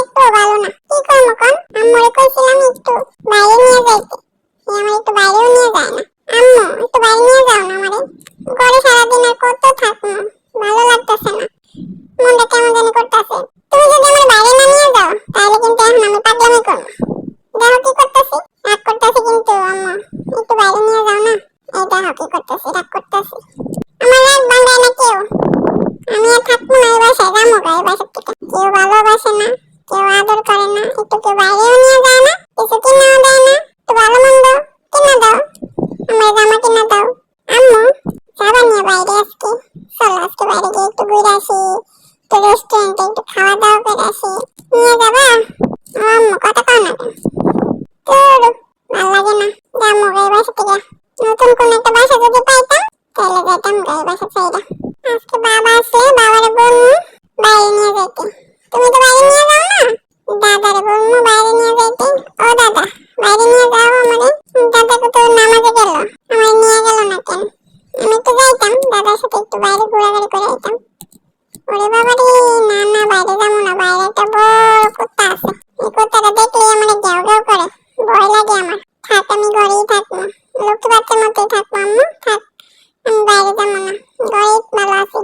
একটু ভালো না। কি করবো কোন? আম্মুরে কইছিলাম একটু বাইরে নিয়ে যাইতে, আমার একটু বাইরেও নিয়ে যায় না। আম্মু একটু বাইরে নিয়ে যাও না আমারে, ঘরে সারাদিন আর কত থাকবো, ভালো লাগতেছে না, মনটা কেমন জানি করতেছে। তুমি যদি আমার বাইরে না নিয়ে যাও তাহলে কিন্তু এখন আমি পাগলামি করবো। দেখো কি করতেছি, রাগ করতেছি কিন্তু আম্মু, একটু বাইরে নিয়ে যাও না। এই দেখো কি করতেছি, রাগ করতেছি। আমার রাগ ভাঙায় না কেউ, আমি আর থাকবো না এই বাসায়, যাবো গা এই বাসার থেকে। কেউ ভালোবাসে না, কেউ আদর করে না, একটু কেউ বাইরেও নিয়ে যায় না, কিছু কিনেও দেয় না, একটু ভালো মন্দ কিনে দাও, আমার জামা কিনে দাও। আম্মু যাবা নিয়ে বাইরে আজকে? চলো আজকে বাইরে গিয়ে একটু ঘুরে আসি, একটু রেস্টুরেন্টে একটু খাওয়া দাওয়া করে আসি। নিয়ে যাবা? আম্মু কথা কও না কেন? তোর ভাল লাগে না, যাবো গা এই বাসা থেকে। নতুন কোন একটা বাসা যদি পাইতাম তাহলে যেতাম গা এই বাসা ছেড়ে। আজকে বাবা আসলে বাবারে বলবো বাইরে নিয়ে যেতে। তুমি তো বাইরে নিয়ে যাও না, দাদারে বলবো বাইরে নিয়ে যেতে। ও দাদা বাইরে নিয়ে যাও আমারে। দাদা তো নামাজে গেল, আমায় নিয়ে গেল না কেন? আমি তো যাইতাম দাদার সাথে একটু বাইরে ঘোরাঘুরি করে আইতাম। ওরে বাবা রে, না না বাইরে যাবো না, বাইরে একটা বড় কুত্তা আছে, এই কুত্তাটা দেখলেই আমার ঘেউ ঘেউ করে, ভয় লাগে আমার। থাক আমি ঘরেই থাকবো, লক্ষ্মী বাচ্চার মতোই থাকবো আম্মু, থাক আমি বাইরে যাবো না, ঘরেই ভালো আছি।